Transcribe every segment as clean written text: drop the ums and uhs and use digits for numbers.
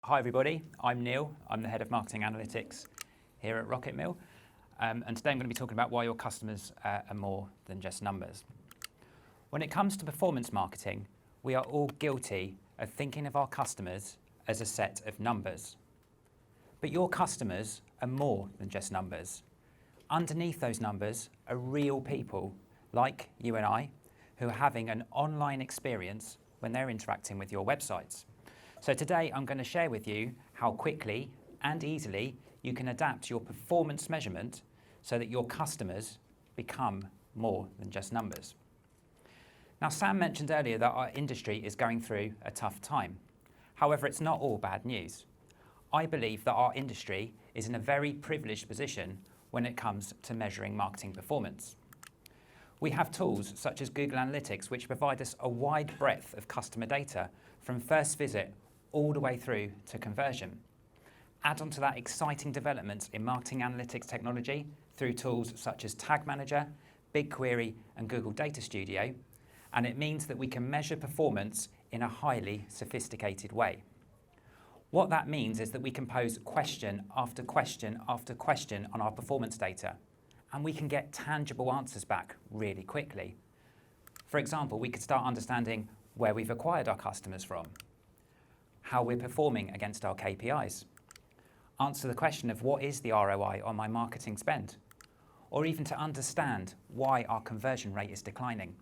Hi everybody, I'm Neil. I'm the Head of Marketing Analytics here at RocketMill. And today I'm going to be talking about why your customers are more than just numbers. When it comes to performance marketing, we are all guilty of thinking of our customers as a set of numbers. But your customers are more than just numbers. Underneath those numbers are real people like you and I who are having an online experience when they're interacting with your websites. So today I'm going to share with you how quickly and easily you can adapt your performance measurement so that your customers become more than just numbers. Now, Sam mentioned earlier that our industry is going through a tough time. However, it's not all bad news. I believe that our industry is in a very privileged position when it comes to measuring marketing performance. We have tools such as Google Analytics, which provide us a wide breadth of customer data from first visit all the way through to conversion. Add on to that exciting developments in marketing analytics technology through tools such as Tag Manager, BigQuery, and Google Data Studio, and it means that we can measure performance in a highly sophisticated way. What that means is that we can pose question after question after question on our performance data, and we can get tangible answers back really quickly. For example, we could start understanding where we've acquired our customers from, how we're performing against our KPIs, answer the question of what is the ROI on my marketing spend, or even to understand why our conversion rate is declining,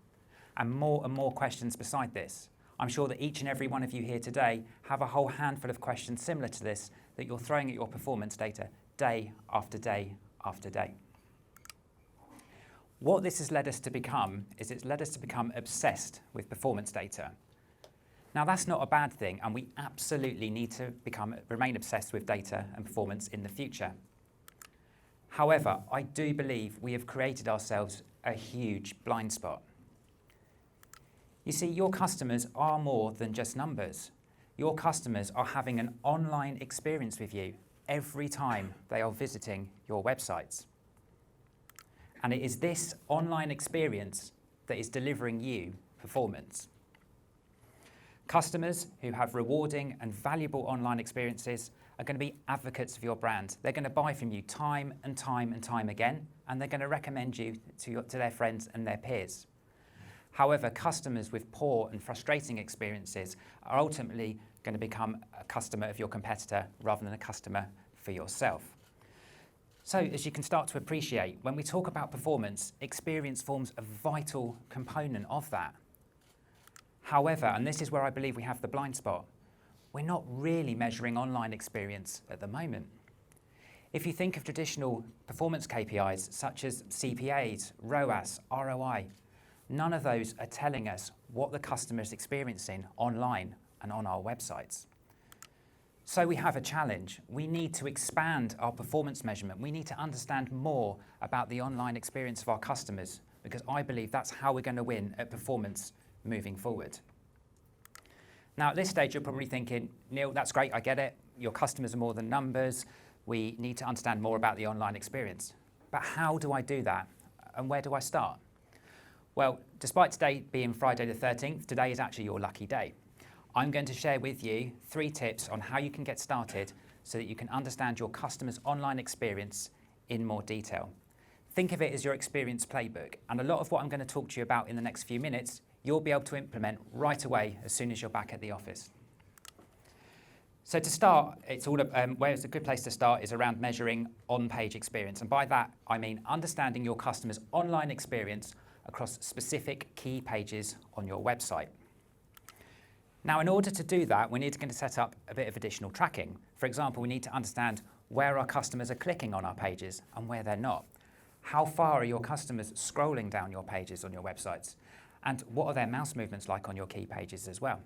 and more questions beside this. I'm sure that each and every one of you here today have a whole handful of questions similar to this that you're throwing at your performance data day after day after day. What this has led us to become is it's led us to become obsessed with performance data. Now, that's not a bad thing, and we absolutely need to remain obsessed with data and performance in the future. However, I do believe we have created ourselves a huge blind spot. You see, your customers are more than just numbers. Your customers are having an online experience with you every time they are visiting your websites. And it is this online experience that is delivering you performance. Customers who have rewarding and valuable online experiences are going to be advocates of your brand. They're going to buy from you time and time and time again, and they're going to recommend you to their friends and their peers. However, customers with poor and frustrating experiences are ultimately going to become a customer of your competitor rather than a customer for yourself. So, as you can start to appreciate, when we talk about performance, experience forms a vital component of that. However, and this is where I believe we have the blind spot, we're not really measuring online experience at the moment. If you think of traditional performance KPIs such as CPAs, ROAS, ROI, none of those are telling us what the customer is experiencing online and on our websites. So we have a challenge. We need to expand our performance measurement. We need to understand more about the online experience of our customers, because I believe that's how we're going to win at performance moving forward. Now, at this stage, you're probably thinking, Neil, that's great, I get it. Your customers are more than numbers. We need to understand more about the online experience. But how do I do that? And where do I start? Well, despite today being Friday the 13th, today is actually your lucky day. I'm going to share with you 3 tips on how you can get started so that you can understand your customer's online experience in more detail. Think of it as your experience playbook, and a lot of what I'm going to talk to you about in the next few minutes you'll be able to implement right away as soon as you're back at the office. So to start, where it's a good place to start is around measuring on-page experience. And by that, I mean understanding your customer's online experience across specific key pages on your website. Now, in order to do that, we need to set up a bit of additional tracking. For example, we need to understand where our customers are clicking on our pages and where they're not. How far are your customers scrolling down your pages on your websites? And what are their mouse movements like on your key pages as well?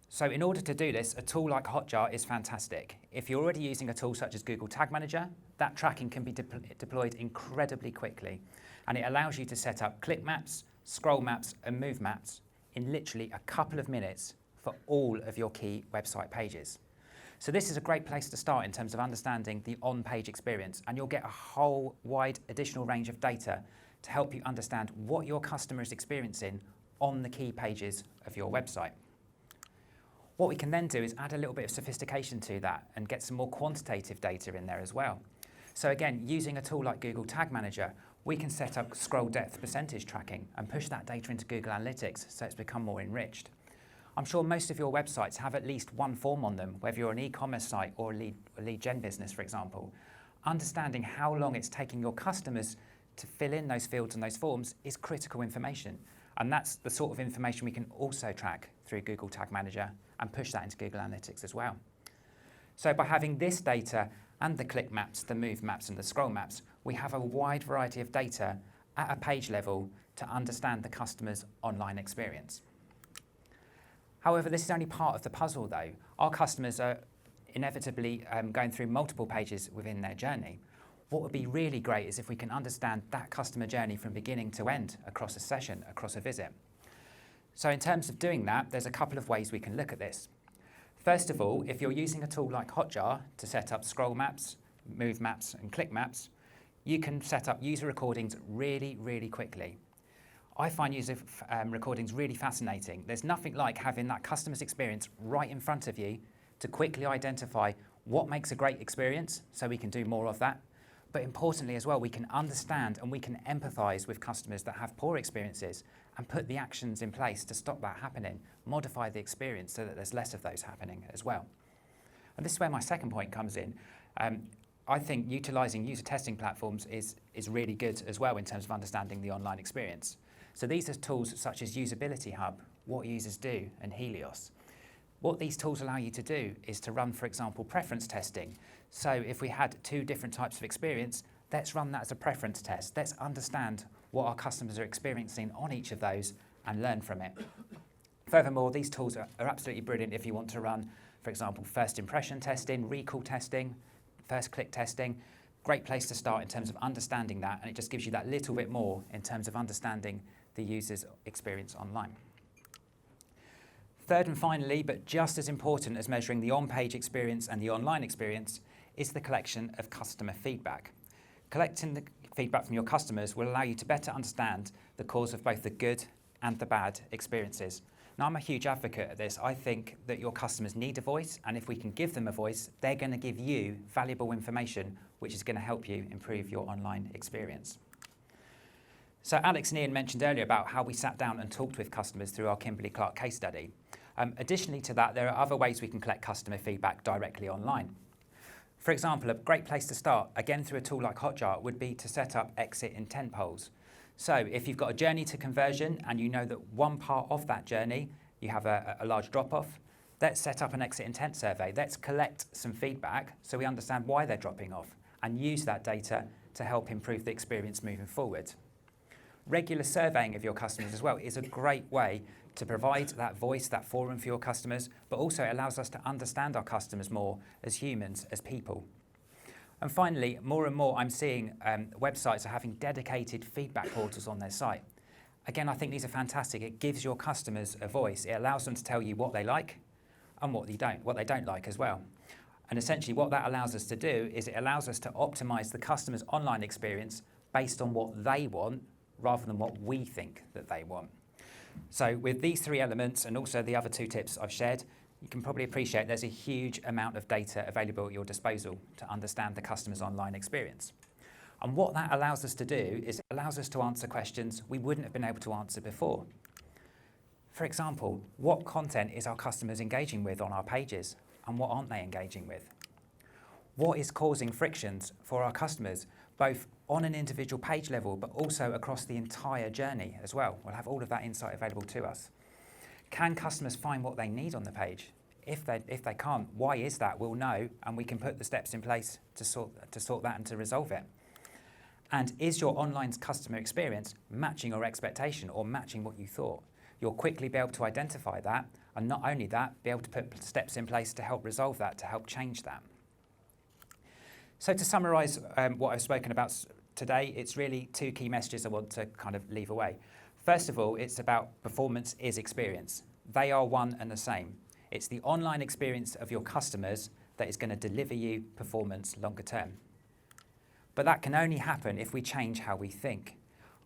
So in order to do this, a tool like Hotjar is fantastic. If you're already using a tool such as Google Tag Manager, that tracking can be deployed incredibly quickly. And it allows you to set up click maps, scroll maps, and move maps in literally a couple of minutes for all of your key website pages. So this is a great place to start in terms of understanding the on-page experience, and you'll get a whole wide additional range of data to help you understand what your customer is experiencing on the key pages of your website. What we can then do is add a little bit of sophistication to that and get some more quantitative data in there as well. So again, using a tool like Google Tag Manager, we can set up scroll depth percentage tracking and push that data into Google Analytics so it's become more enriched. I'm sure most of your websites have at least one form on them, whether you're an e-commerce site or a lead gen business, for example. Understanding how long it's taking your customers to fill in those fields and those forms is critical information. And that's the sort of information we can also track through Google Tag Manager and push that into Google Analytics as well. So by having this data and the click maps, the move maps and the scroll maps, we have a wide variety of data at a page level to understand the customer's online experience. However, this is only part of the puzzle though. Our customers are inevitably going through multiple pages within their journey. What would be really great is if we can understand that customer journey from beginning to end across a session, across a visit. So in terms of doing that, there's a couple of ways we can look at this. First of all, if you're using a tool like Hotjar to set up scroll maps, move maps and click maps, you can set up user recordings really, really quickly. I find user recordings really fascinating. There's nothing like having that customer's experience right in front of you to quickly identify what makes a great experience, so we can do more of that. But importantly as well, we can understand and we can empathise with customers that have poor experiences and put the actions in place to stop that happening, modify the experience so that there's less of those happening as well. And this is where my second point comes in. I think utilising user testing platforms is really good as well in terms of understanding the online experience. So these are tools such as Usability Hub, What Users Do, and Helios. What these tools allow you to do is to run, for example, preference testing. So if we had two different types of experience, let's run that as a preference test. Let's understand what our customers are experiencing on each of those and learn from it. Furthermore, these tools are absolutely brilliant if you want to run, for example, first impression testing, recall testing, first click testing. Great place to start in terms of understanding that, and it just gives you that little bit more in terms of understanding the user's experience online. Third and finally, but just as important as measuring the on-page experience and the online experience, is the collection of customer feedback. Collecting the feedback from your customers will allow you to better understand the cause of both the good and the bad experiences. Now, I'm a huge advocate of this. I think that your customers need a voice, and if we can give them a voice, they're going to give you valuable information, which is going to help you improve your online experience. So Alex and Ian mentioned earlier about how we sat down and talked with customers through our Kimberly-Clark case study. Additionally to that, there are other ways we can collect customer feedback directly online. For example, a great place to start, again through a tool like Hotjar, would be to set up exit intent polls. So if you've got a journey to conversion and you know that one part of that journey, you have a large drop-off, let's set up an exit intent survey. Let's collect some feedback so we understand why they're dropping off and use that data to help improve the experience moving forward. Regular surveying of your customers as well is a great way to provide that voice, that forum for your customers, but also it allows us to understand our customers more as humans, as people. And finally, more and more I'm seeing websites are having dedicated feedback portals on their site. Again, I think these are fantastic. It gives your customers a voice. It allows them to tell you what they like and what they don't like as well. And essentially what that allows us to do is it allows us to optimize the customer's online experience based on what they want rather than what we think that they want. So with these three elements and also the other two tips I've shared, you can probably appreciate there's a huge amount of data available at your disposal to understand the customer's online experience. And what that allows us to do is it allows us to answer questions we wouldn't have been able to answer before. For example, what content is our customers engaging with on our pages and what aren't they engaging with? What is causing frictions for our customers, both on an individual page level, but also across the entire journey as well? We'll have all of that insight available to us. Can customers find what they need on the page? If they can't, why is that? We'll know, and we can put the steps in place to sort that and to resolve it. And is your online customer experience matching your expectation or matching what you thought? You'll quickly be able to identify that, and not only that, be able to put steps in place to help resolve that, to help change that. So to summarise what I've spoken about today, it's really two key messages I want to kind of leave away. First of all, it's about performance is experience. They are one and the same. It's the online experience of your customers that is going to deliver you performance longer term. But that can only happen if we change how we think.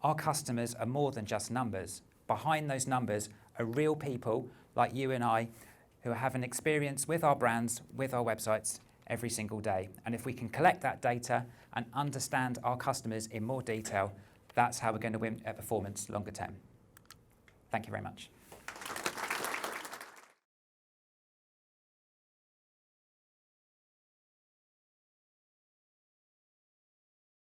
Our customers are more than just numbers. Behind those numbers are real people like you and I who have an experience with our brands, with our websites every single day. And if we can collect that data and understand our customers in more detail, that's how we're going to win at performance longer term. Thank you very much.